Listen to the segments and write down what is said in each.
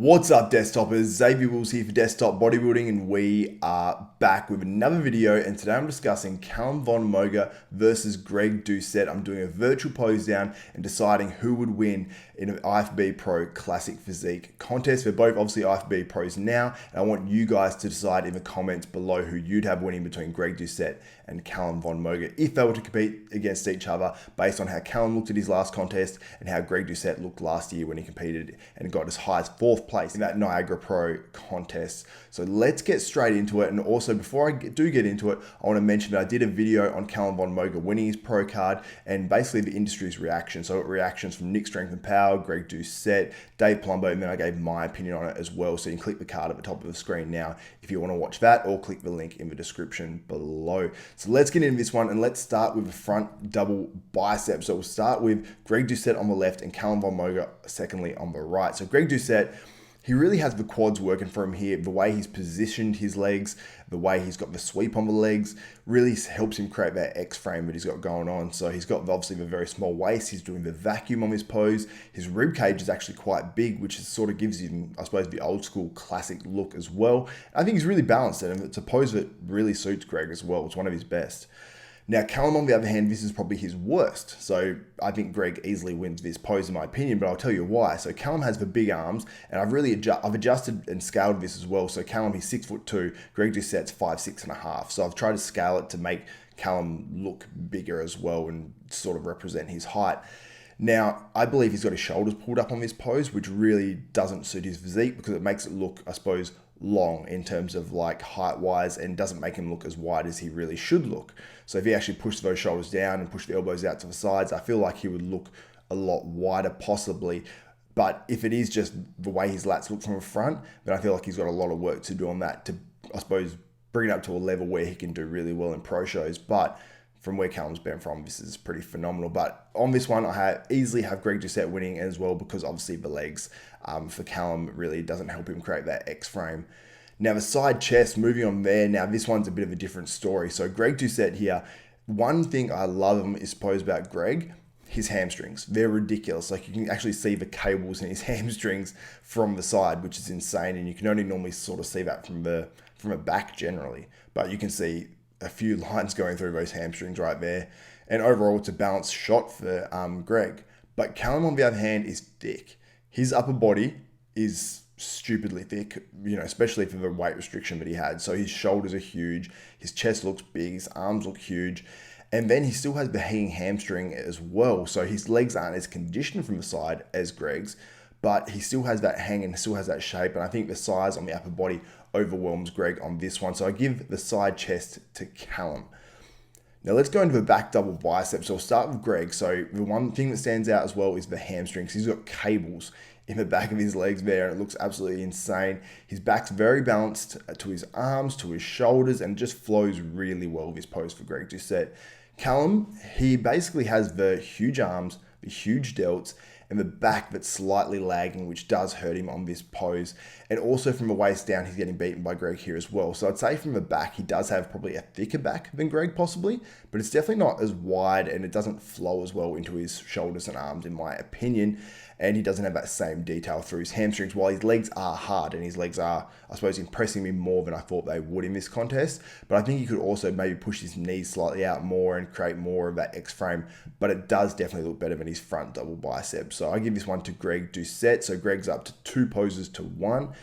What's up, desktopers? Xavier Wills here for Desktop Bodybuilding, and we are back with another video. And today I'm discussing Calum Von Moger versus Greg Doucette. I'm doing a virtual pose down and deciding who would win in an IFBB Pro Classic Physique contest. They're both obviously IFBB Pros now, and I want you guys to decide in the comments below who you'd have winning between Greg Doucette and Calum Von Moger if they were to compete against each other based on how Calum looked at his last contest and how Greg Doucette looked last year when he competed and got as high as 4th place in that Niagara Pro contest. So let's get straight into it. And also, before I do get into it, I want to mention that I did a video on Calum Von Moger winning his pro card and basically the industry's reaction. So reactions from Nick Strength and Power, Greg Doucette, Dave Palumbo, and then I gave my opinion on it as well. So you can click the card at the top of the screen now if you want to watch that, or click the link in the description below. So let's get into this one, and let's start with the front double bicep. So we'll start with Greg Doucette on the left and Calum Von Moger secondly on the right. So Greg Doucette, he really has the quads working for him here. The way he's positioned his legs, the way he's got the sweep on the legs, really helps him create that X frame that he's got going on. So he's got obviously the very small waist. He's doing the vacuum on his pose. His rib cage is actually quite big, which is, sort of gives him, I suppose, the old school classic look as well. I think he's really balanced it, and it's a pose that really suits Greg as well. It's one of his best. Now, Calum, on the other hand, this is probably his worst. So I think Greg easily wins this pose in my opinion, but I'll tell you why. So Calum has the big arms, and I've adjusted and scaled this as well. So Calum, he's 6'2", Greg Doucette's 5'6.5". So I've tried to scale it to make Calum look bigger as well and sort of represent his height. Now, I believe he's got his shoulders pulled up on this pose, which really doesn't suit his physique because it makes it look, I suppose, long in terms of like height wise, and doesn't make him look as wide as he really should look. So if he actually pushed those shoulders down and pushed the elbows out to the sides, I feel like he would look a lot wider possibly. But if it is just the way his lats look from the front, then I feel like he's got a lot of work to do on that to, I suppose, bring it up to a level where he can do really well in pro shows. But from where Calum's been from, this is pretty phenomenal. But on this one, I easily have Greg Doucette winning as well, because obviously the legs for Calum really doesn't help him create that X frame. Now the side chest, moving on there. Now this one's a bit of a different story. So Greg Doucette here, one thing I love him is suppose about Greg, his hamstrings. They're ridiculous. Like you can actually see the cables in his hamstrings from the side, which is insane. And you can only normally sort of see that from a back generally, but you can see a few lines going through those hamstrings right there. And overall, it's a balanced shot for Greg. But Calum, on the other hand, is thick. His upper body is stupidly thick, especially for the weight restriction that he had. So his shoulders are huge, his chest looks big, his arms look huge, and then he still has the hanging hamstring as well. So his legs aren't as conditioned from the side as Greg's, but he still has that hang and still has that shape. And I think the size on the upper body overwhelms Greg on this one. So I give the side chest to Calum. Now let's go into the back double biceps. So I'll start with Greg. So the one thing that stands out as well is the hamstrings. He's got cables in the back of his legs there, and it looks absolutely insane. His back's very balanced to his arms, to his shoulders, and just flows really well with his pose for Greg Doucette. Calum, he basically has the huge arms, the huge delts, and the back that's slightly lagging, which does hurt him on this pose. And also from the waist down, he's getting beaten by Greg here as well. So I'd say from the back, he does have probably a thicker back than Greg possibly, but it's definitely not as wide, and it doesn't flow as well into his shoulders and arms in my opinion. And he doesn't have that same detail through his hamstrings, while his legs are hard, and his legs are, I suppose, impressing me more than I thought they would in this contest. But I think he could also maybe push his knees slightly out more and create more of that X frame, but it does definitely look better than his front double bicep. So I give this one to Greg Doucette. So Greg's up to 2 poses to 1.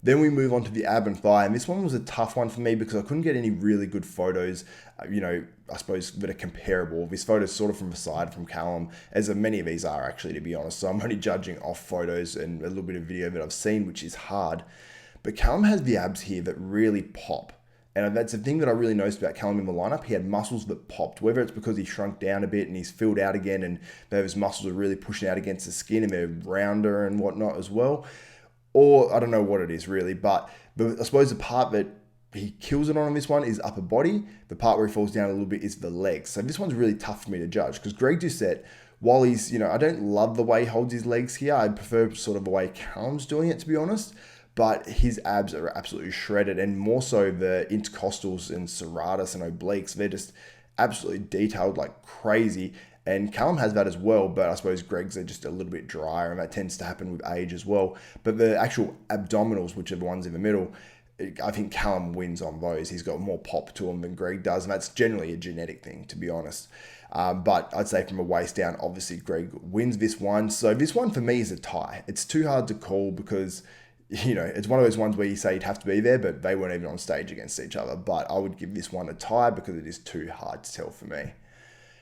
Then we move on to the ab and thigh, and this one was a tough one for me because I couldn't get any really good photos, I suppose, that are comparable. This photo's sort of from the side from Calum, as many of these are actually, to be honest. So I'm only judging off photos and a little bit of video that I've seen, which is hard. But Calum has the abs here that really pop. And that's the thing that I really noticed about Calum in the lineup. He had muscles that popped, whether it's because he shrunk down a bit and he's filled out again and those muscles are really pushing out against the skin and they're rounder and whatnot as well. Or I don't know what it is really, but I suppose the part that he kills it on this one is upper body. The part where he falls down a little bit is the legs. So this one's really tough for me to judge because Greg Doucette, while he's, I don't love the way he holds his legs here. I prefer sort of the way Calum's doing it, to be honest. But his abs are absolutely shredded, and more so the intercostals and serratus and obliques. They're just absolutely detailed like crazy. And Calum has that as well, but I suppose Greg's are just a little bit drier, and that tends to happen with age as well. But the actual abdominals, which are the ones in the middle, I think Calum wins on those. He's got more pop to him than Greg does, and that's generally a genetic thing, to be honest. But I'd say from a waist down, obviously Greg wins this one. So this one for me is a tie. It's too hard to call because, you know, it's one of those ones where you say you'd have to be there, but they weren't even on stage against each other. But I would give this one a tie because it is too hard to tell for me.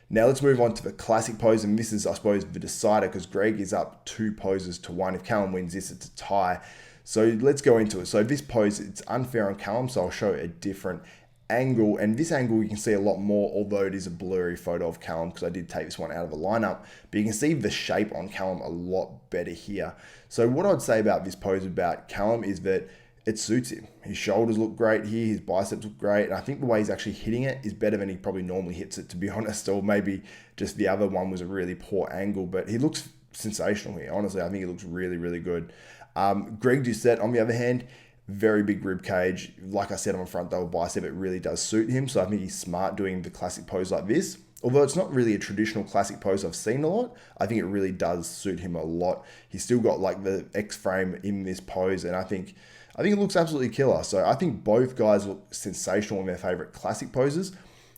Now let's move on to the classic pose, and this is, I suppose, the decider because Greg is up 2 poses to 1. If Calum wins this, it's a tie. So let's go into it. So this pose, it's unfair on Calum, so I'll show a different angle, and this angle you can see a lot more, although it is a blurry photo of Calum because I did take this one out of the lineup, but you can see the shape on Calum a lot better here. So what I'd say about this pose about Calum is that it suits him. His shoulders look great here, his biceps look great, and I think the way he's actually hitting it is better than he probably normally hits it, to be honest, or maybe just the other one was a really poor angle, but he looks sensational here. Honestly, I think he looks really, really good. Greg Doucette, on the other hand, very big rib cage. Like I said, on a front double bicep, it really does suit him. So I think he's smart doing the classic pose like this. Although it's not really a traditional classic pose I've seen a lot, I think it really does suit him a lot. He's still got like the X frame in this pose, and I think it looks absolutely killer. So I think both guys look sensational in their favorite classic poses.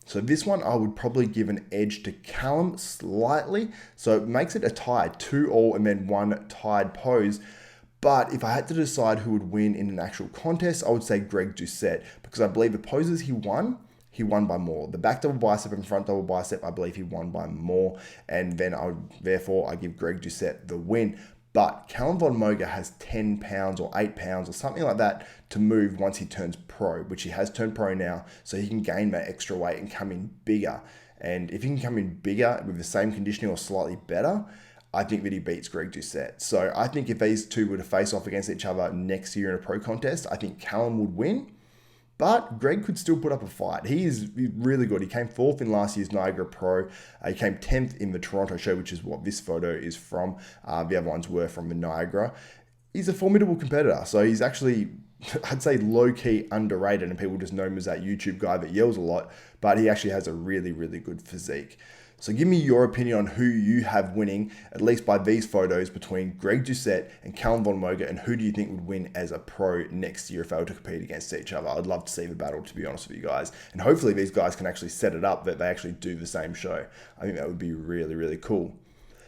So this one I would probably give an edge to Calum slightly. So it makes it a tie, 2-all and then 1 tied pose. But if I had to decide who would win in an actual contest, I would say Greg Doucette, because I believe the poses he won by more. The back double bicep and front double bicep, I believe he won by more. And then therefore I give Greg Doucette the win. But Calum Von Moger has 10 pounds or 8 pounds or something like that to move once he turns pro, which he has turned pro now. So he can gain that extra weight and come in bigger. And if he can come in bigger with the same conditioning or slightly better, I think that he beats Greg Doucette. So I think if these two were to face off against each other next year in a pro contest, I think Calum would win. But Greg could still put up a fight. He's really good. He came 4th in last year's Niagara Pro. He came 10th in the Toronto show, which is what this photo is from. The other ones were from the Niagara. He's a formidable competitor. So he's actually, I'd say, low-key underrated, and people just know him as that YouTube guy that yells a lot, but he actually has a really, really good physique. So give me your opinion on who you have winning, at least by these photos, between Greg Doucette and Calum Von Moger, and who do you think would win as a pro next year if they were to compete against each other? I'd love to see the battle, to be honest with you guys. And hopefully these guys can actually set it up that they actually do the same show. I think that would be really, really cool.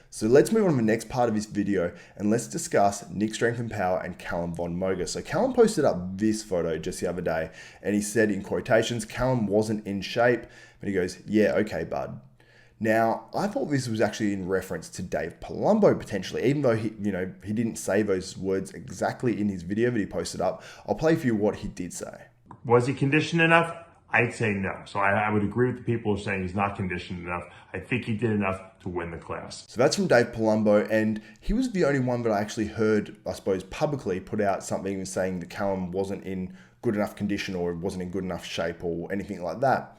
So let's move on to the next part of this video, and let's discuss Nick Strength and Power and Calum Von Moger. So Calum posted up this photo just the other day, and he said in quotations, Calum wasn't in shape, but he goes, yeah, okay, bud. Now, I thought this was actually in reference to Dave Palumbo potentially, even though he didn't say those words exactly in his video that he posted up. I'll play for you what he did say. Was he conditioned enough? I'd say no. So I would agree with the people who are saying he's not conditioned enough. I think he did enough to win the class. So that's from Dave Palumbo, and he was the only one that I actually heard, I suppose, publicly put out something saying that Calum wasn't in good enough condition or wasn't in good enough shape or anything like that.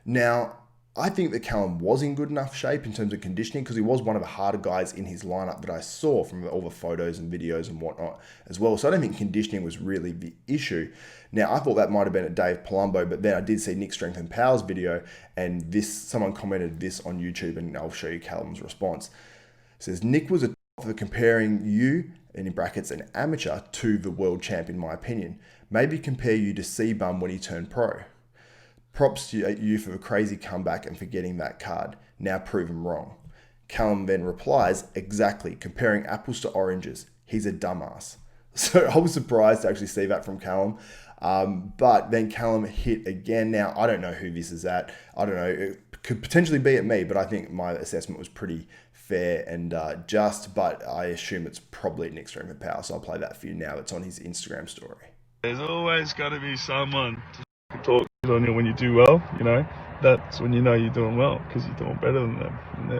Now, I think that Calum was in good enough shape in terms of conditioning because he was one of the harder guys in his lineup that I saw from all the photos and videos and whatnot as well. So I don't think conditioning was really the issue. Now, I thought that might have been at Dave Palumbo, but then I did see Nick Strength and Power's video, and someone commented this on YouTube, and I'll show you Calum's response. It says, Nick was a top for comparing you, and in brackets, an amateur, to the world champ, in my opinion. Maybe compare you to C-Bum when he turned pro. Props to you for a crazy comeback and for getting that card. Now prove him wrong. Calum then replies, exactly, comparing apples to oranges. He's a dumbass. So I was surprised to actually see that from Calum. But then Calum hit again. Now, I don't know who this is at. I don't know. It could potentially be at me, but I think my assessment was pretty fair and just, but I assume it's probably Nick Strength and Power. So I'll play that for you now. It's on his Instagram story. There's always got to be someone to talk on you when you do well, you know. That's when you know you're doing well, because you're doing better than them. And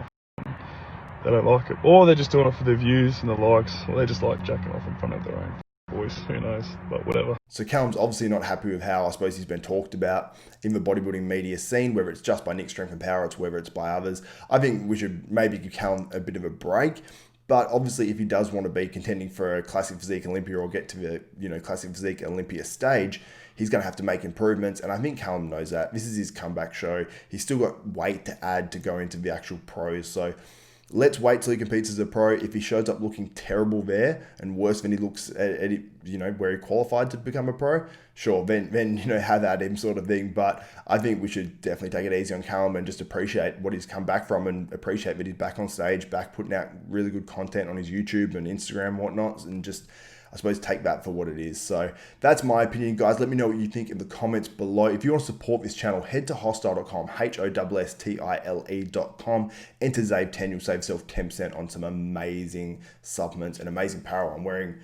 they don't like it. Or they're just doing it for their views and the likes, or they just like jacking off in front of their own voice, who knows, but whatever. So Calum's obviously not happy with how I suppose he's been talked about in the bodybuilding media scene, whether it's just by Nick Strength and Power, it's whether it's by others. I think we should maybe give Calum a bit of a break. But obviously, if he does want to be contending for a Classic Physique Olympia or get to the, you know, Classic Physique Olympia stage, he's going to have to make improvements. And I think Calum knows that. This is his comeback show. He's still got weight to add to go into the actual pros. So let's wait till he competes as a pro. If he shows up looking terrible there and worse than he looks at you know, where he qualified to become a pro, sure, then you know, have at him sort of thing. But I think we should definitely take it easy on Calum and just appreciate what he's come back from, and appreciate that he's back on stage, back putting out really good content on his YouTube and Instagram and whatnot, and just, I suppose, take that for what it is. So that's my opinion, guys. Let me know what you think in the comments below. If you want to support this channel, head to hostile.com, HOSSTILE.com. Enter ZAVE10. You'll save yourself 10% on some amazing supplements and amazing apparel. I'm wearing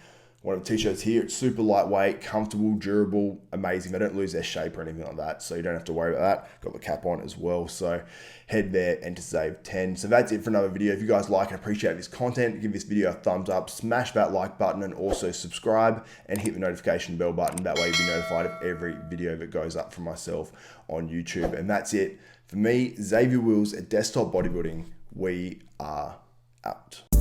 one of the t-shirts here. It's super lightweight, comfortable, durable, amazing. They don't lose their shape or anything like that, so you don't have to worry about that. Got the cap on as well, so head there, enter ZAVE10. So that's it for another video. If you guys like and appreciate this content, give this video a thumbs up, smash that like button, and also subscribe and hit the notification bell button. That way you'll be notified of every video that goes up from myself on YouTube. And that's it for me, Xavier Wills at Desktop Bodybuilding. We are out.